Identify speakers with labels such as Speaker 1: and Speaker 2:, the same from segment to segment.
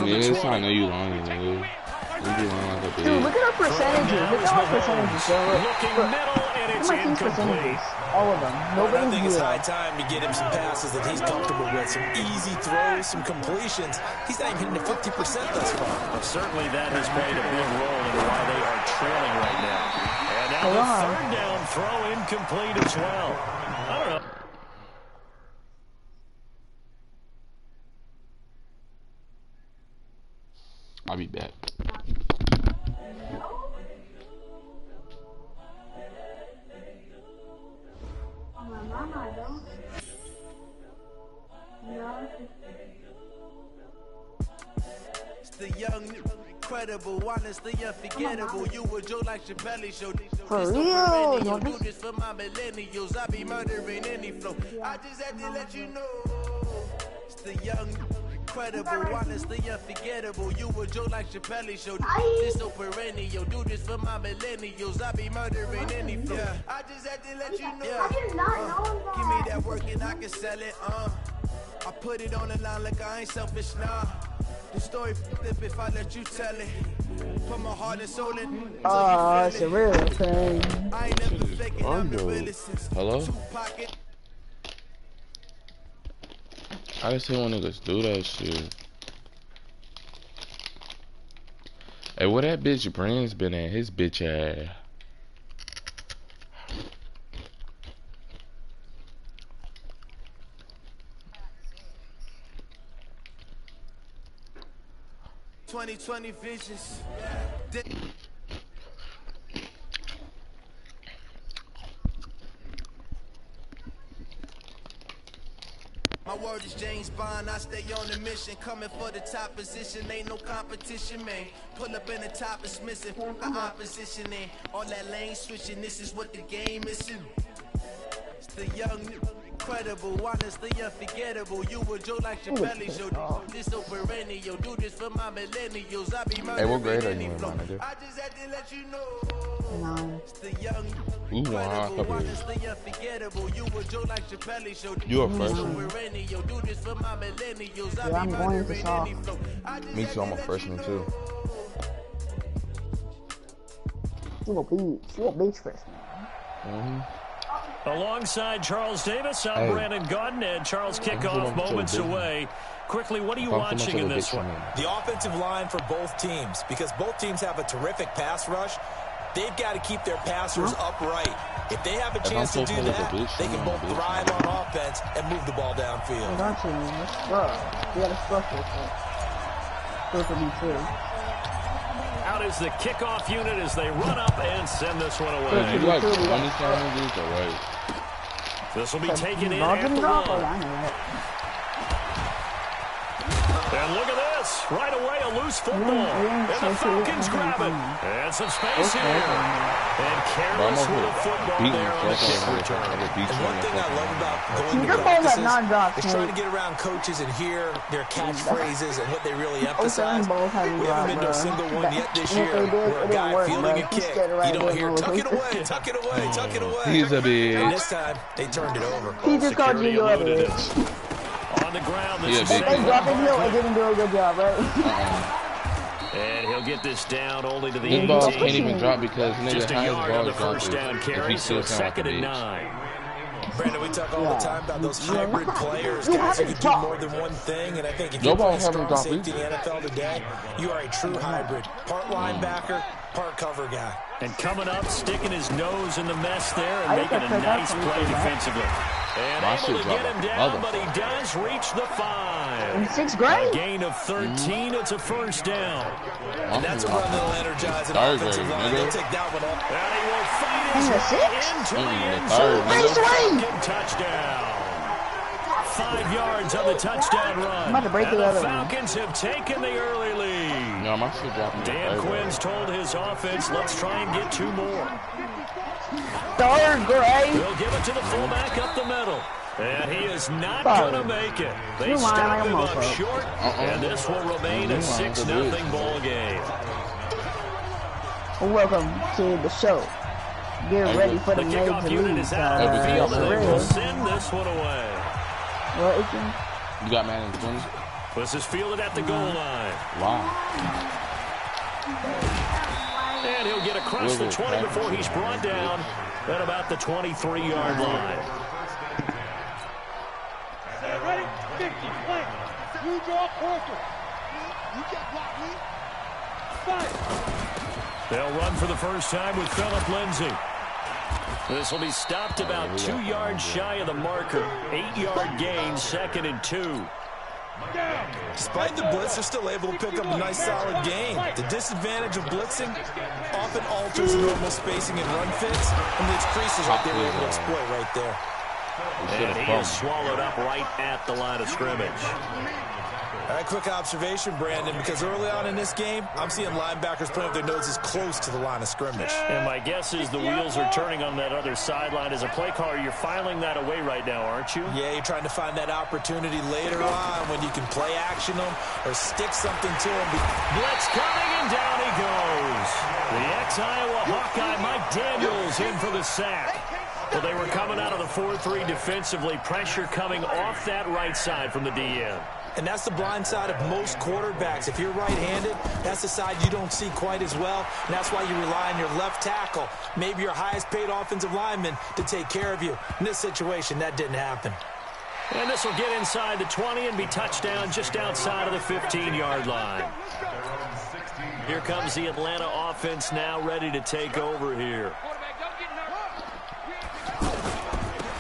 Speaker 1: from the 20. I know you lying, nigga.
Speaker 2: Dude, look at our percentages. Look at our percentages, bro.
Speaker 1: Looking middle, and it's incomplete.
Speaker 2: All of them.
Speaker 3: Nobody. I think it's high time to get him some passes that he's comfortable with. Some easy throws, some completions. He's not even hitting the 50% thus far.
Speaker 1: Well, certainly that has played a big role in why they are trailing right now. And now the third down throw incomplete as well. I don't know.
Speaker 4: I'll be back.
Speaker 5: It's the young, incredible, honestly unforgettable. You were Joe like Chappelle show.
Speaker 2: For real?
Speaker 5: You do this for my millennials. I be murdering any flow. I just had to let you know. It's the young, incredible, honestly unforgettable. You were Joe like Chappelle show. This so perennial. Do this for my millennials. I be murdering any flow. Yeah. I just had to let you know. Yeah. Give me that work and I can sell it. I put it on the line like I ain't selfish, nah. The story flip if I let you tell it. Put my heart and soul in.
Speaker 2: It's a real thing.
Speaker 5: I ain't never faking. I'm the realest since
Speaker 4: Hello?
Speaker 5: Tupac.
Speaker 4: I just hate when niggas do that shit. Hey, where that bitch Brand's been at? His bitch ass.
Speaker 5: '20 visions. My word is James Bond, I stay on the mission. Coming for the top position, ain't no competition, man. Pull up in the top, it's missing. Opposition in. All that lane switching, this is what the game is. It's the young, incredible, honestly unforgettable. You were Joe like Chappelle show. This so perennial. Do this for my millennials. I be murdering.
Speaker 4: Hey, what grade are you in, my nigga?
Speaker 5: I just had to let you know.
Speaker 2: No.
Speaker 5: It's the young,
Speaker 4: incredible,
Speaker 5: honestly unforgettable. You were Joe like Chappelle show.
Speaker 4: You a freshman?
Speaker 5: Do this for my millennials.
Speaker 2: Yeah, I'm going to soft.
Speaker 4: Me too, I'm a freshman too.
Speaker 2: You a beach freshman.
Speaker 1: Alongside Charles Davis, I'm Brandon Gaudin, and Charles kickoff moments away. Quickly, what are you watching in this one?
Speaker 3: The offensive line for both teams, because both teams have a terrific pass rush. They've got to keep their passers upright. If they have a chance to do that, they can both thrive on offense and move the ball downfield.
Speaker 1: Out is the kickoff unit as they run up and send this one away. This will be taken in after one. And look at this. Right away, a loose football. And the Falcons grab it. And some space here. And careless with a football there on the kick return.
Speaker 3: And one thing I love about going to practices is trying to get around coaches and hear their catchphrases and what they really emphasize. We haven't been to a single one yet this year where a guy fielding a kick, you don't hear, tuck it away, tuck it away, tuck it away.
Speaker 4: He's a bitch.
Speaker 3: And this time, they turned it over.
Speaker 2: He just called you a bitch.
Speaker 1: On the ground,
Speaker 2: this is they dropped him hill and didn't do a good job, right?
Speaker 1: And he'll get this down only to the 18.
Speaker 4: This ball can't even drop because
Speaker 1: just a yard on the first down carry, so it's second and 9.
Speaker 3: Brandon, we talk all the time about those hybrid players, guys who can do more than one thing, and I think if you're playing strong safety in the NFL today, you are a true hybrid. Part linebacker, part cover guy.
Speaker 1: And coming up, sticking his nose in the mess there and making a nice play defensively. And able to get him down, but he does reach the 5.
Speaker 2: In 6th grade?
Speaker 1: A gain of 13, it's a first down.
Speaker 3: And that's a run that'll energize an offensive line. They'll take that one up.
Speaker 1: And he will fight his way into the end zone. Touchdown. 5 yards on the touchdown run.
Speaker 2: I'm about to break
Speaker 1: and
Speaker 2: the
Speaker 1: the Falcons have taken the early lead.
Speaker 4: No, my shit dropping.
Speaker 1: Dan Quinn's told his offense, let's try and get 2 more.
Speaker 2: 3rd grade.
Speaker 1: He'll give it to the fullback up the middle. And he is not going to make it. They stop him up short, and this will remain a 6-0 ball game.
Speaker 2: Welcome to the show. Get ready for the
Speaker 1: kickoff unit is out of the field, and they will send this one away.
Speaker 4: You got Madden 20?
Speaker 1: This is fielded at the goal line.
Speaker 4: Long.
Speaker 1: And he'll get across the 20 before he's brought down at about the 23-yard line.
Speaker 6: Ready? 50, play. You draw quarter. You get blocked, me. Fight.
Speaker 1: They'll run for the first time with Phillip Lindsay. This will be stopped about 2 yards shy of the marker. 8-yard gain, 2nd and 2.
Speaker 3: Despite the blitz, they're still able to pick up a nice solid gain. The disadvantage of blitzing often alters the normal spacing and run fits, and the creases what they were able to exploit right there.
Speaker 1: And he is swallowed up right at the line of scrimmage.
Speaker 3: All right, quick observation, Brandon, because early on in this game, I'm seeing linebackers putting up their noses close to the line of scrimmage.
Speaker 1: And my guess is the wheels are turning on that other sideline. As a play caller, you're filing that away right now, aren't you?
Speaker 3: Yeah, you're trying to find that opportunity later on when you can play action them or stick something to them.
Speaker 1: Blitz coming, and down he goes. The ex-Iowa Hawkeye Mike Daniels in for the sack. Well, they were coming out of the 4-3 defensively. Pressure coming off that right side from the DN.
Speaker 3: And that's the blind side of most quarterbacks. If you're right-handed, that's the side you don't see quite as well. And that's why you rely on your left tackle, maybe your highest-paid offensive lineman, to take care of you. In this situation, that didn't happen.
Speaker 1: And this will get inside the 20 and be touchdown just outside of the 15-yard line. Here comes the Atlanta offense now ready to take over here.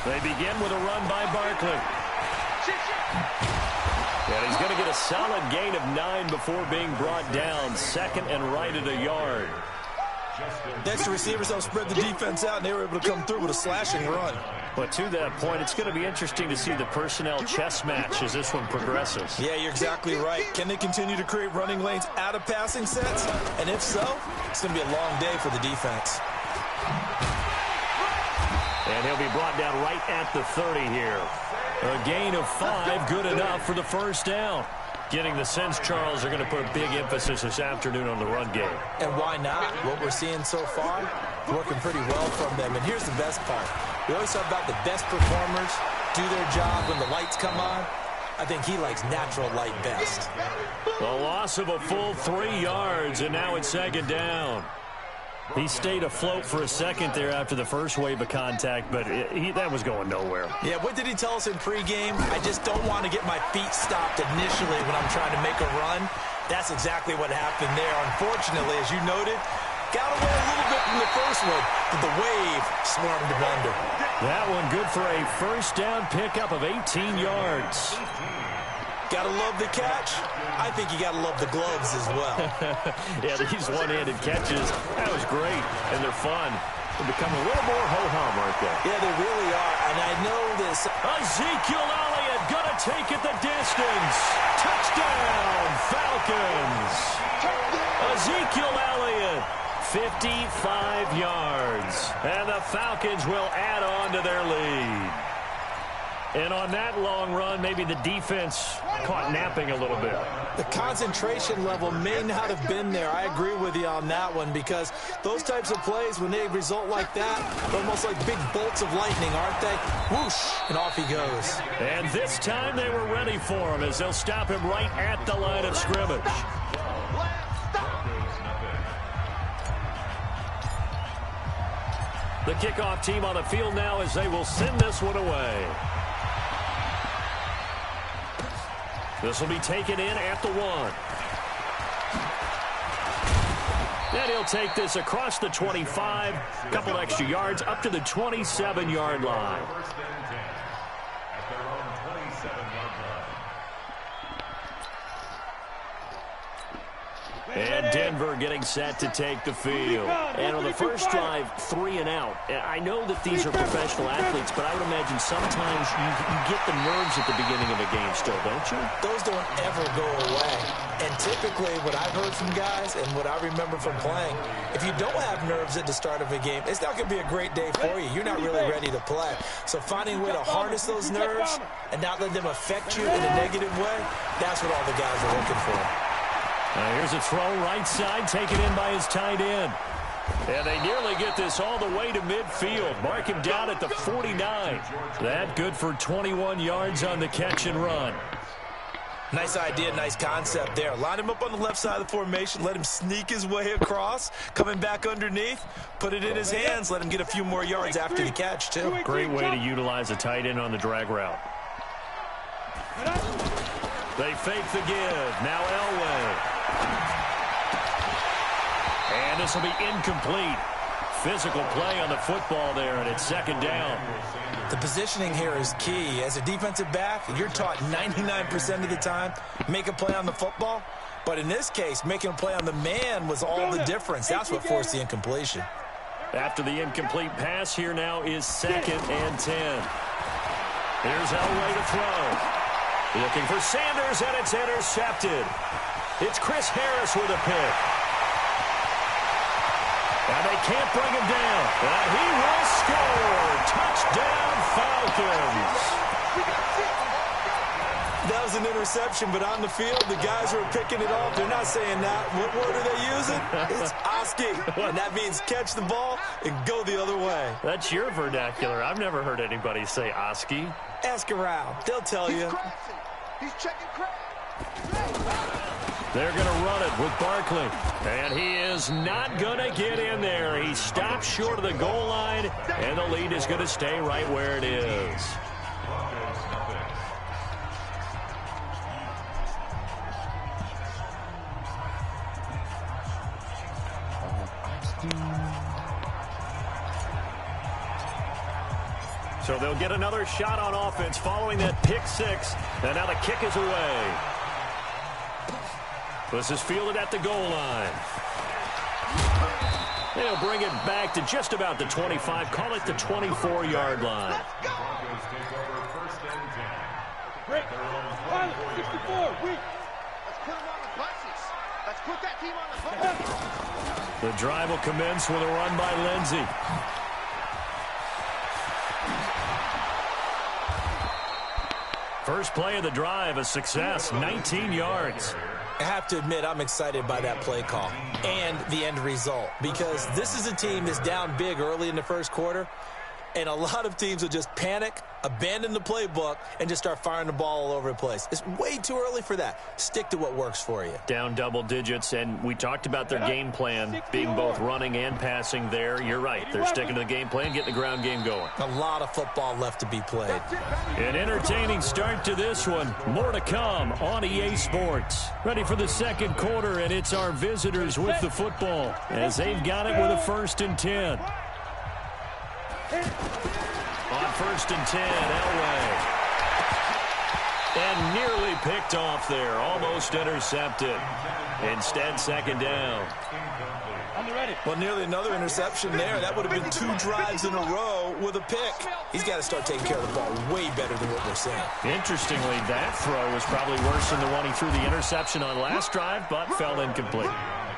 Speaker 1: They begin with a run by Barkley. And he's going to get a solid gain of 9 before being brought down. 2nd and right at a yard.
Speaker 3: Next, the receivers don't spread the defense out, and they were able to come through with a slashing run.
Speaker 1: But to that point, it's going to be interesting to see the personnel chess match as this one progresses.
Speaker 3: Yeah, you're exactly right. Can they continue to create running lanes out of passing sets? And if so, it's going to be a long day for the defense.
Speaker 1: And he'll be brought down right at the 30 here. A gain of 5, good enough for the first down. Getting the sense Charles are going to put a big emphasis this afternoon on the run game.
Speaker 3: And why not? What we're seeing so far, working pretty well from them. And here's the best part. We always talk about the best performers do their job when the lights come on. I think he likes natural light best.
Speaker 1: A loss of a full 3 yards, and now it's 2nd down. He stayed afloat for a second there after the first wave of contact, but that was going nowhere.
Speaker 3: Yeah, what did he tell us in pregame? I just don't want to get my feet stopped initially when I'm trying to make a run. That's exactly what happened there. Unfortunately, as you noted, got away a little bit from the first one, but the wave swarmed him under.
Speaker 1: That one good for a first down pickup of 18 yards.
Speaker 3: Gotta love the catch. I think you gotta love the gloves as well.
Speaker 1: Yeah, these one-handed catches, that was great, and they're fun. They become a little more ho-hum, aren't they?
Speaker 3: Yeah, they really are, and I know this.
Speaker 1: Ezekiel Elliott gonna take it the distance. Touchdown, Falcons. Ezekiel Elliott, 55 yards, and the Falcons will add on to their lead. And on that long run, maybe the defense caught napping a little bit.
Speaker 3: The concentration level may not have been there. I agree with you on that one, because those types of plays, when they result like that, they're almost like big bolts of lightning, aren't they? Whoosh, and off he goes.
Speaker 1: And this time they were ready for him as they'll stop him right at the line of scrimmage. The kickoff team on the field now as they will send this one away. This will be taken in at the 1. Then he'll take this across the 25, a couple extra yards, up to the 27-yard line. And Denver getting set to take the field. And on the first drive, 3 and out. I know that these are professional athletes, but I would imagine sometimes you get the nerves at the beginning of a game still, don't you?
Speaker 3: Those don't ever go away. And typically, what I've heard from guys and what I remember from playing, if you don't have nerves at the start of a game, it's not going to be a great day for you. You're not really ready to play. So finding a way to harness those nerves and not let them affect you in a negative way, that's what all the guys are looking for.
Speaker 1: Here's a throw right side, taken in by his tight end. And they nearly get this all the way to midfield. Mark him down at the 49. That good for 21 yards on the catch and run.
Speaker 3: Nice idea, nice concept there. Line him up on the left side of the formation. Let him sneak his way across. Coming back underneath. Put it in his hands. Let him get a few more yards after the catch, too.
Speaker 1: Great way to utilize a tight end on the drag route. They fake the give. Now Elway. And this will be incomplete. Physical play on the football there, and it's second down.
Speaker 3: The positioning here is key. As a defensive back, you're taught 99% of the time, make a play on the football. But in this case, making a play on the man was all the difference. That's what forced the incompletion.
Speaker 1: After the incomplete pass, here now is 2nd and 10. Here's Elway to throw. Looking for Sanders, and it's intercepted. It's Chris Harris with a pick. And they can't bring him down. And he will score. Touchdown, Falcons.
Speaker 3: That was an interception, but on the field, the guys who are picking it off, they're not saying that. What word are they using? It's Oski. And that means catch the ball and go the other way.
Speaker 1: That's your vernacular. I've never heard anybody say Oski.
Speaker 3: Ask around. They'll tell you.
Speaker 6: He's checking crap.
Speaker 1: They're going to run it with Barkley. And he is not going to get in there. He stops short of the goal line, and the lead is going to stay right where it is. So they'll get another shot on offense following that pick six. And now the kick is away. This is fielded at the goal line. They'll bring it back to just about the 25. Call it the 24-yard line.
Speaker 6: Break. 64. Weak. Let's put him on the buses. Let's put that team on the buses.
Speaker 1: The drive will commence with a run by Lindsey. First play of the drive, a success, 19 yards.
Speaker 3: I have to admit, I'm excited by that play call and the end result, because this is a team that's down big early in the first quarter, and a lot of teams will just panic, abandon the playbook, and just start firing the ball all over the place. It's way too early for that. Stick to what works for you.
Speaker 1: Down double digits, and we talked about their game plan being both running and passing there. You're right. They're sticking to the game plan, getting the ground game going.
Speaker 3: A lot of football left to be played.
Speaker 1: An entertaining start to this one. More to come on EA Sports. Ready for the second quarter, and it's our visitors with the football as they've got it with a 1st and 10. On 1st and 10, Elway. And nearly picked off there. Almost intercepted. Instead, second down.
Speaker 3: Well, nearly another interception there. That would have been 2 drives in a row with a pick. He's got to start taking care of the ball way better than what we're seeing.
Speaker 1: Interestingly, that throw was probably worse than the one he threw the interception on last drive, but fell incomplete.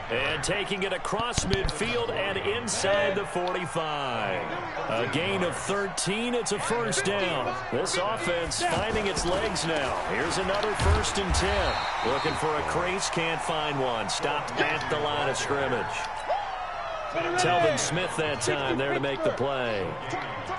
Speaker 1: And taking it across midfield and inside the 45. A gain of 13. It's a 1st down. This offense finding its legs now. Here's another 1st and 10. Looking for a crease, can't find one. Stopped at the line of scrimmage. Telvin Smith that time there to make the play.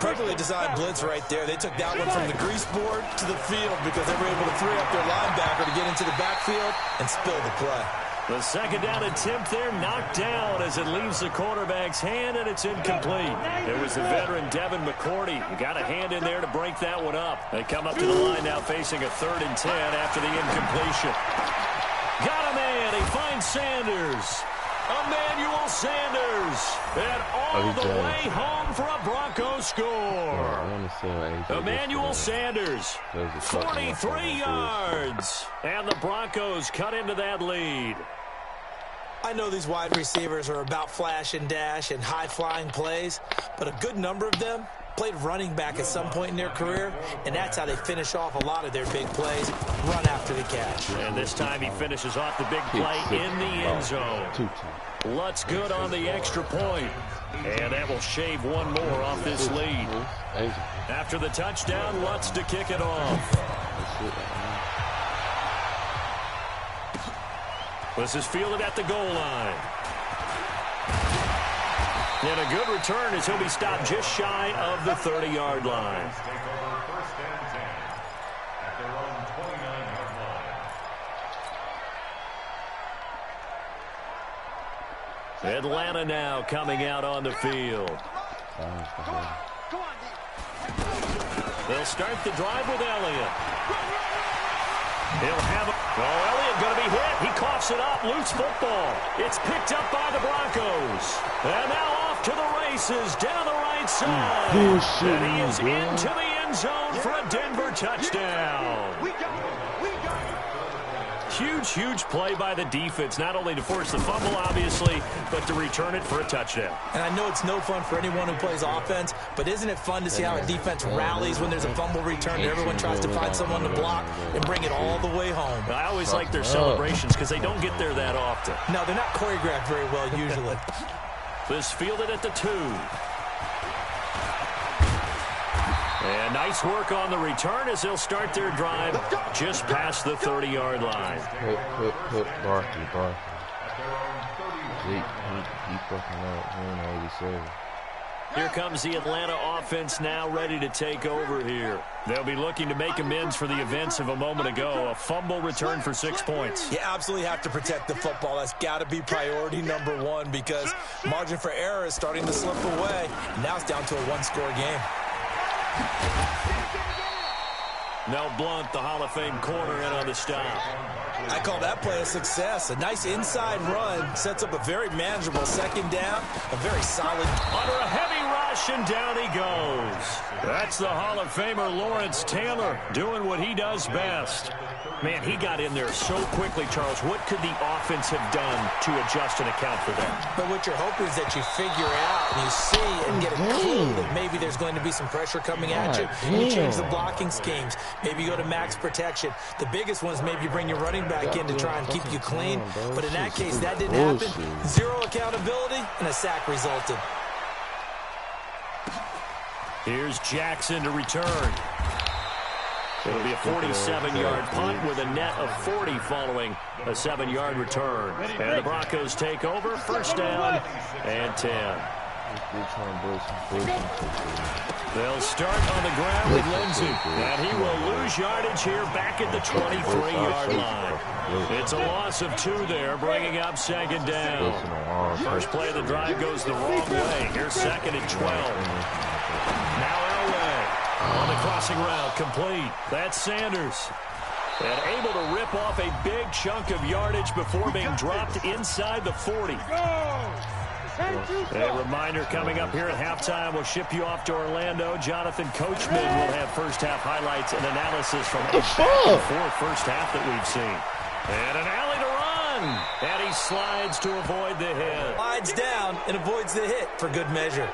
Speaker 3: Perfectly designed blitz right there. They took that one from the grease board to the field because they were able to free up their linebacker to get into the backfield and spill the play.
Speaker 1: The second down attempt there knocked down as it leaves the quarterback's hand, and it's incomplete. There was the veteran Devin McCourty. You got a hand in there to break that one up. They come up to the line now facing a 3rd and 10 after the incompletion. Got a man. He finds Sanders. Emmanuel Sanders. And all the way home for a Broncos score. Emmanuel Sanders, 43 yards. And the Broncos cut into that lead.
Speaker 3: I know these wide receivers are about flash and dash and high-flying plays, but a good number of them played running back at some point in their career, and that's how they finish off a lot of their big plays, run after the catch.
Speaker 1: And this time he finishes off the big play in the end zone. Lutz good on the extra point, and that will shave one more off this lead. After the touchdown, Lutz to kick it off. This is fielded at the goal line. And a good return as he'll be stopped just shy of the 30-yard line. Atlanta now coming out on the field. They'll start the drive with Elliott. He'll have Elliott going to be hit. He coughs it up. Loose football. It's picked up by the Broncos. And now off to the races down the right side. And he is into the end zone for a Denver touchdown. Huge play by the defense, not only to force the fumble, obviously, but to return it for a touchdown.
Speaker 3: And I know it's no fun for anyone who plays offense, but isn't it fun to see how a defense rallies when there's a fumble return and everyone tries to find someone to block and bring it all the way home?
Speaker 1: I always like their celebrations because they don't get there that often.
Speaker 3: No, they're not choreographed very well usually.
Speaker 1: This fielded at the 2. And nice work on the return as they'll start their drive just past the 30-yard line.
Speaker 4: Put Barkley. He fucking up. He ain't 87.
Speaker 1: Here comes the Atlanta offense now ready to take over here. They'll be looking to make amends for the events of a moment ago. A fumble return for 6 points.
Speaker 3: You absolutely have to protect the football. That's got to be priority number one because margin for error is starting to slip away. Now it's down to a one-score game.
Speaker 1: Mel Blount, the Hall of Fame corner, in on the stop.
Speaker 3: I call that play a success. A nice inside run sets up a very manageable second down. A very solid.
Speaker 1: Under a heavy rush, and down he goes. That's the Hall of Famer Lawrence Taylor doing what he does best. Man, he got in there so quickly, Charles. What could the offense have done to adjust and account for that?
Speaker 3: But what you're hoping is that you figure out and you see and get a clue that maybe there's going to be some pressure coming at you. And you change the blocking schemes. Maybe you go to max protection. The biggest one is maybe you bring your running back in to try and keep you clean. But in that case, that didn't happen. Zero accountability, and a sack resulted.
Speaker 1: Here's Jackson to return. It'll be a 47-yard punt with a net of 40 following a 7-yard return. And the Broncos take over, first down and 10. They'll start on the ground with Lindsey. And he will lose yardage here back at the 23-yard line. It's a loss of 2 there, bringing up second down. First play of the drive goes the wrong way. Here's second and 12. Now Elway. On the crossing route, complete. That's Sanders. And able to rip off a big chunk of yardage before being dropped inside the 40. A reminder coming up here at halftime. We'll ship you off to Orlando. Jonathan Coachman will have first-half highlights and analysis from a back-and-forth first half that we've seen. And an alley to run. And he slides to avoid the hit.
Speaker 3: Slides down and avoids the hit for good measure.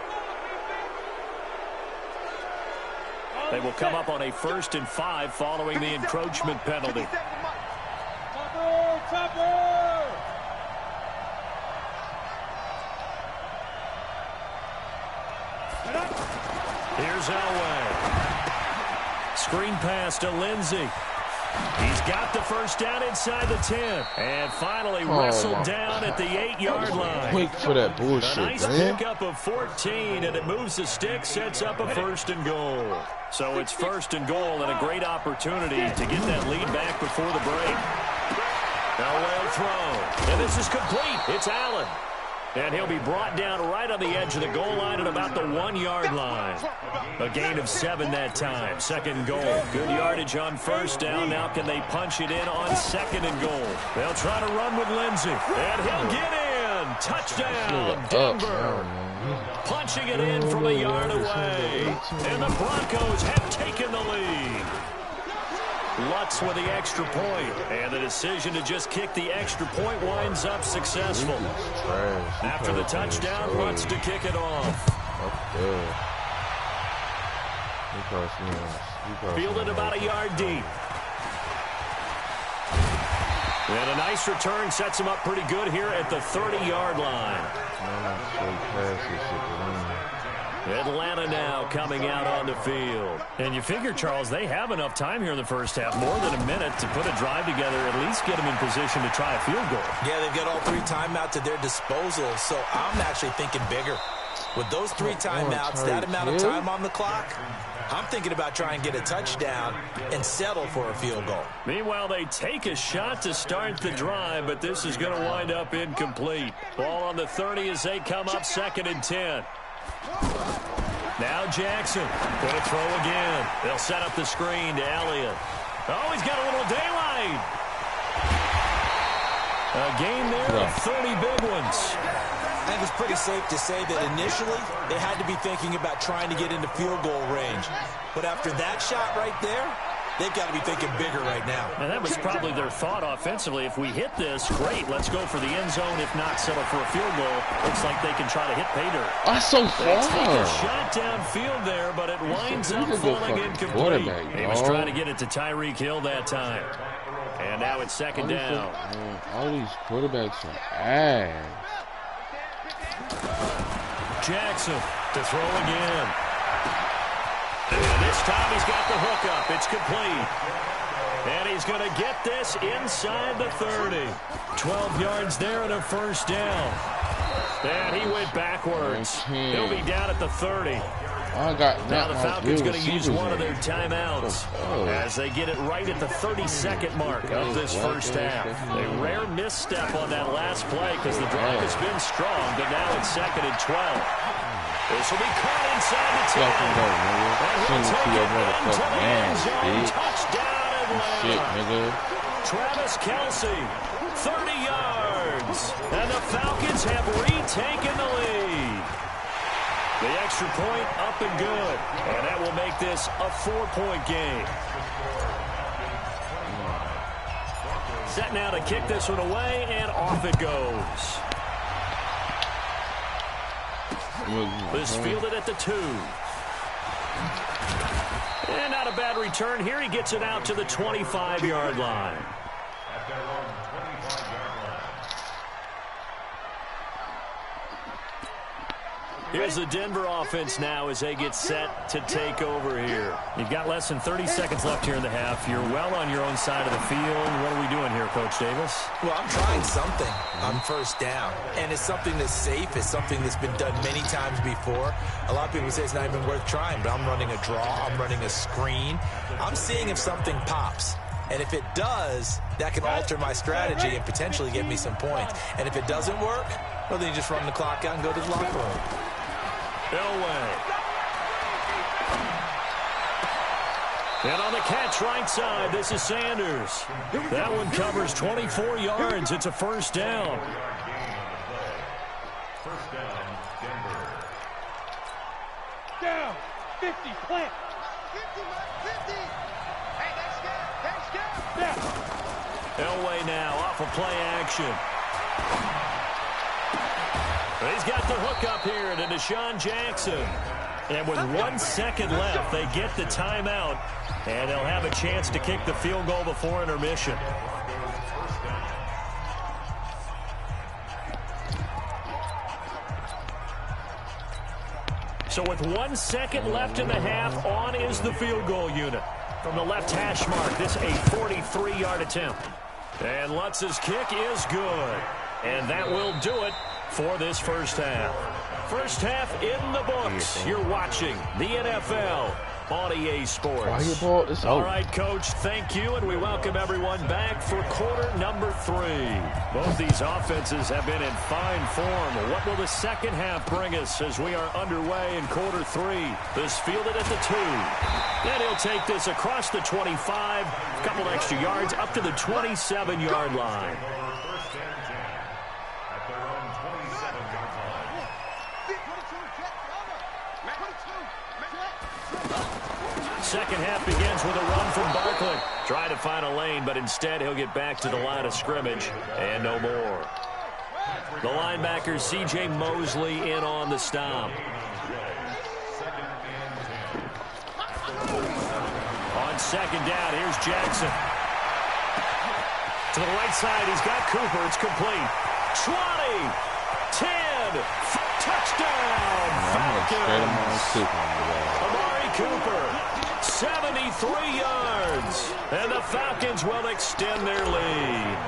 Speaker 1: They will come up on a 1st and 5 following the encroachment penalty. Here's Elway. Screen pass to Lindsey. He's got the first down inside the 10. And finally wrestled down at the 8-yard line.
Speaker 4: Quick for that bullshit,
Speaker 1: a nice pickup of 14, and it moves the stick, sets up a 1st and goal. So it's 1st and goal and a great opportunity to get that lead back before the break. Elway will throw. And this is complete. It's Allen. And he'll be brought down right on the edge of the goal line at about the 1-yard line. A gain of 7 that time. 2nd goal. Good yardage on first down. Now can they punch it in on 2nd and goal? They'll try to run with Lindsey. And he'll get in. Touchdown, Denver. Punching it in from a yard away. And the Broncos have taken the lead. Lutz with the extra point, and the decision to just kick the extra point winds up successful. After the touchdown, Lutz to kick it off. Fielded about a yard deep. And a nice return sets him up pretty good here at the 30-yard line. Atlanta now coming out on the field. And you figure, Charles, they have enough time here in the first half, more than a minute, to put a drive together, at least get them in position to try a field goal.
Speaker 3: Yeah, they've got all 3 timeouts at their disposal, so I'm actually thinking bigger. With those 3 timeouts, that amount of time on the clock, I'm thinking about trying to get a touchdown and settle for a field goal.
Speaker 1: Meanwhile, they take a shot to start the drive, but this is going to wind up incomplete. Ball on the 30 as they come up 2nd and 10. Now Jackson going to throw again. They'll set up the screen to Elliott. Oh, he's got a little daylight. A game there of 30 big ones.
Speaker 3: I think it's pretty safe to say that initially they had to be thinking about trying to get into field goal range. But after that shot right there, they've got to be thinking bigger right now.
Speaker 1: And that was probably their thought offensively. If we hit this, great. Let's go for the end zone. If not, settle for a field goal. Looks like they can try to hit pay dirt.
Speaker 4: That's so far.
Speaker 1: They take a shot downfield there, but it winds up falling incomplete. He was trying to get it to Tyreek Hill that time. And now it's 2nd down.
Speaker 4: All these quarterbacks are ass.
Speaker 1: Jackson to throw again. And this time he's got the hook up. It's complete. And he's going to get this inside the 30. 12 yards there and a first down. And he went backwards. He'll be down at the 30. Now the Falcons going to use one of their timeouts as they get it right at the 32nd mark of this first half. A rare misstep on that last play because the drive has been strong, but now it's 2nd and 12. This will be caught inside the 10. And he'll take it into the end zone. Touchdown Atlanta. Travis Kelce, 30 yards. And the Falcons have retaken the lead. The extra point up and good. And that will make this a 4-point game. Set now to kick this one away, and off it goes. This fielded at the 2. And not a bad return here. He gets it out to the 25-yard line. Here's the Denver offense now as they get set to take over here. You've got less than 30 seconds left here in the half. You're well on your own side of the field. What are we doing here, Coach Davis?
Speaker 3: Well, I'm trying something on first down. And it's something that's safe. It's something that's been done many times before. A lot of people say it's not even worth trying, but I'm running a draw. I'm running a screen. I'm seeing if something pops. And if it does, that can alter my strategy and potentially get me some points. And if it doesn't work, well, then you just run the clock out and go to the locker room.
Speaker 1: Elway. And on the catch right side, this is Sanders. That one covers 24 yards. It's a first down.
Speaker 6: First down, Denver. Down, 50, plant. 50, 50. Hey, that's good. Yeah.
Speaker 1: Elway now off of play action. He's got the hook up here to Deshaun Jackson. And with 1 second left, they get the timeout. And they'll have a chance to kick the field goal before intermission. So with 1 second left in the half, on is the field goal unit. From the left hash mark, this a 43-yard attempt. And Lutz's kick is good. And that will do it for this first half. First half in the books. You're watching the NFL on EA Sports. All right, Coach, thank you, and we welcome everyone back for quarter number 3. Both these offenses have been in fine form. What will the second half bring us as we are underway in quarter 3? This fielded at the 2. Then he'll take this across the 25, a couple extra yards up to the 27-yard line. Second half begins with a run from Barkley. Trying to find a lane, but instead he'll get back to the line of scrimmage and no more. The linebacker, C.J. Mosley, in on the stop. On second down, here's Jackson. To the right side, he's got Cooper. It's complete. 20, 10, touchdown, Falcons. Amari Cooper. 73 yards, and the Falcons will extend their lead.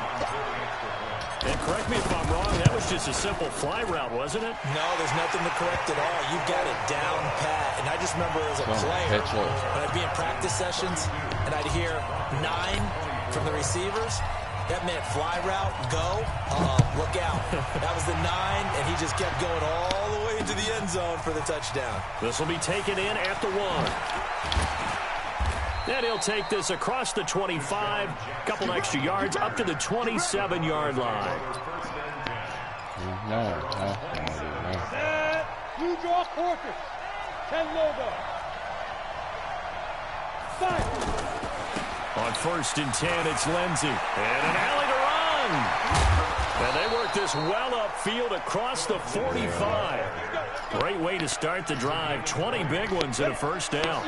Speaker 1: And correct me if I'm wrong, that was just a simple fly route, wasn't it?
Speaker 3: No, there's nothing to correct at all. You've got it down pat. And I just remember as a player, when I'd be in practice sessions and I'd hear 9 from the receivers, that meant fly route, go, look out. That was the 9, and he just kept going all the way into the end zone for the touchdown.
Speaker 1: This will be taken in at the 1. And he'll take this across the 25, couple extra yards up to the 27-yard line.
Speaker 6: You draw quarter. 10 logo. 5.
Speaker 1: On 1st and 10, it's Lindsey. And an alley to run. And they work this well upfield across the 45. Great way to start the drive. 20 big ones and a first down.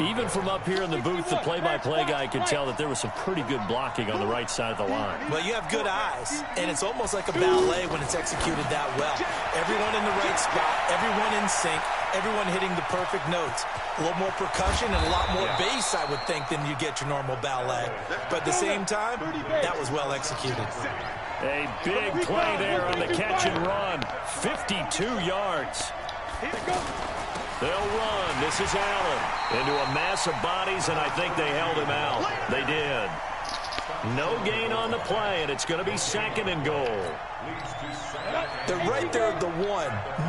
Speaker 1: Even from up here in the booth, the play-by-play guy could tell that there was some pretty good blocking on the right side of the line.
Speaker 3: Well, you have good eyes, and it's almost like a ballet when it's executed that well. Everyone in the right spot, everyone in sync, everyone hitting the perfect notes. A little more percussion and a lot more bass, I would think, than you get your normal ballet. But at the same time, that was well executed.
Speaker 1: A big play there on the catch and run. 52 yards. They'll run. This is Allen into a mass of bodies, and I think they held him out. They did. No gain on the play, and it's going to be 2nd and goal.
Speaker 3: They're right there at the 1.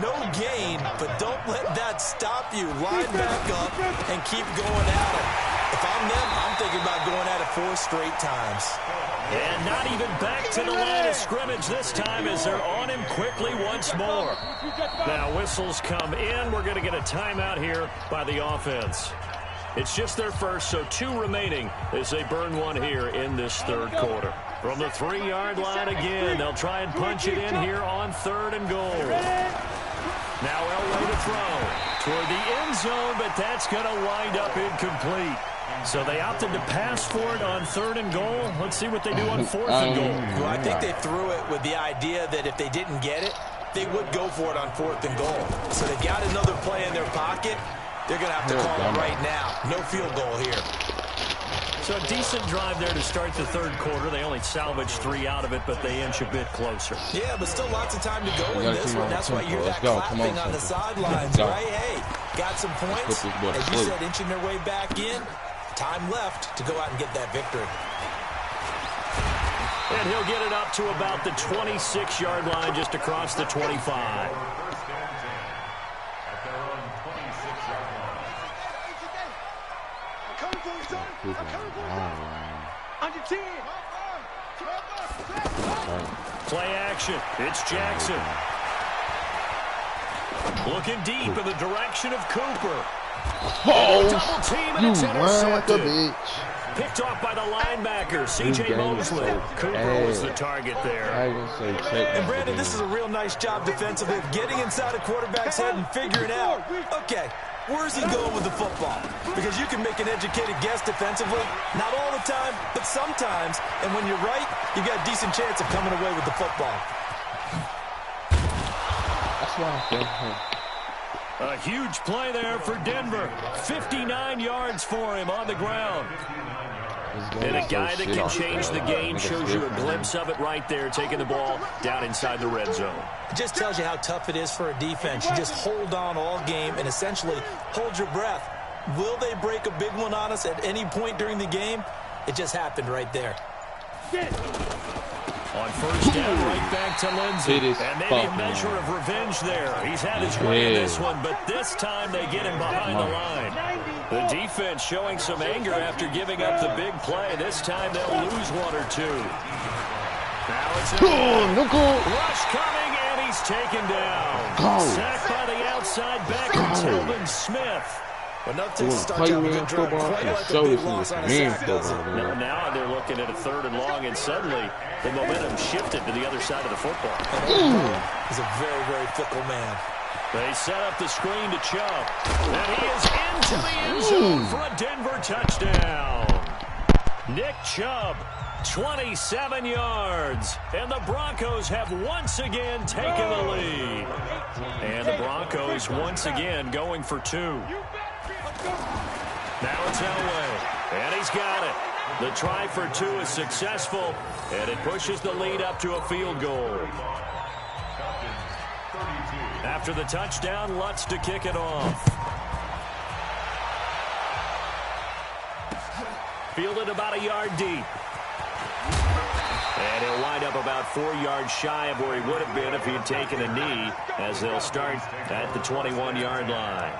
Speaker 3: No gain, but don't let that stop you. Line back up and keep going at it. If I'm them, I'm thinking about going at it 4 straight times.
Speaker 1: And not even back to the line of scrimmage this time as they're on him quickly once more. Now whistles come in. We're going to get a timeout here by the offense. It's just their first, so 2 remaining as they burn one here in this 3rd quarter. From the 3-yard line again, they'll try and punch it in here on 3rd and goal. Now Elway to throw toward the end zone, but that's going to wind up incomplete. So they opted to pass for it on 3rd and goal. Let's see what they do on 4th and goal.
Speaker 3: Well, I think they threw it with the idea that if they didn't get it, they would go for it on 4th and goal. So they got another play in their pocket. They're going to have to call it right now. No field goal here.
Speaker 1: So a decent drive there to start the 3rd quarter. They only salvaged 3 out of it, but they inch a bit closer.
Speaker 3: Yeah, but still lots of time to go in this one. That's why you're that clapping on the sidelines, right? Hey, got some points. As you said, inching their way back in. Time left to go out and get that victory.
Speaker 1: And he'll get it up to about the 26-yard line just across the 25. Play action. It's Jackson. Looking deep in the direction of Cooper. Double team and it's intercepted. Picked off by the linebacker, C.J. Mosley. Cooper was the target there.
Speaker 3: And Brandon, this is a real nice job defensively of getting inside a quarterback's head and figuring out, okay, where's he going with the football? Because you can make an educated guess defensively. Not all the time, but sometimes. And when you're right, you've got a decent chance of coming away with the football.
Speaker 4: That's why I think
Speaker 1: a huge play there for Denver. 59 yards for him on the ground. And a guy that can change the game, shows you a glimpse of it right there, taking the ball down inside the red zone.
Speaker 3: It just tells you how tough it is for a defense. You just hold on all game and essentially hold your breath. Will they break a big one on us at any point during the game? It just happened right there.
Speaker 1: On 1st down, right back to Lindsey. And maybe a measure of revenge there. He's had his way in this one, but this time they get him behind the line. The defense showing some anger after giving up the big play. This time they'll lose 1 or 2. Now it's a rush coming, and he's taken down. Sacked by the outside backer, Telvin Smith.
Speaker 3: Enough to start out a good drive. Quite like a big loss on a sack, doesn't it?
Speaker 1: Now they're looking at a 3rd and long, and suddenly the momentum shifted to the other side of the football.
Speaker 3: He's a very, very fickle man.
Speaker 1: They set up the screen to Chubb. And he is into the end zone for a Denver touchdown. Nick Chubb, 27 yards. And the Broncos have once again taken the lead. And the Broncos once again going for 2. Now it's Elway, and he's got it. The try for two is successful, and it pushes the lead up to a field goal. After the touchdown, Lutz to kick it off. Fielded about a yard deep. And he'll wind up about 4 yards shy of where he would have been if he had taken a knee, as they'll start at the 21-yard line.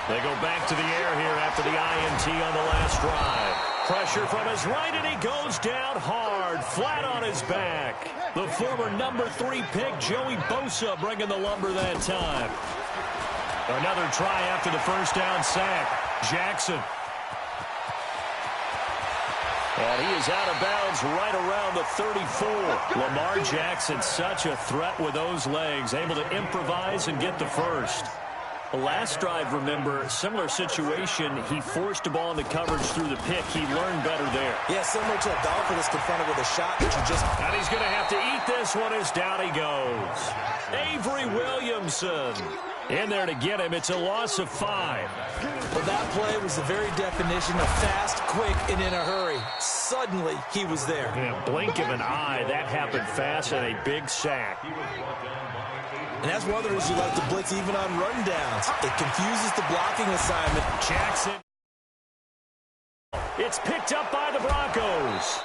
Speaker 1: They go back to the air here after the INT on the last drive. Pressure from his right, and he goes down hard, flat on his back. The former number 3 pick, Joey Bosa, bringing the lumber that time. Another try after the first down sack. Jackson. And he is out of bounds right around the 34. Lamar Jackson, such a threat with those legs, able to improvise and get the first. The last drive, remember, similar situation. He forced the ball into coverage through the pick. He learned better there.
Speaker 3: Yeah, similar to a Dolphin that's confronted with a shot that you just...
Speaker 1: And he's going to have to eat this one as down he goes. Avery Williamson in there to get him. It's a loss of 5.
Speaker 3: Well, that play was the very definition of fast, quick, and in a hurry. Suddenly, he was there.
Speaker 1: Yeah, blink of an eye. That happened fast and a big sack.
Speaker 3: And that's one of the reasons you like to blitz even on rundowns. It confuses the blocking assignment.
Speaker 1: Jackson. It's picked up by the Broncos.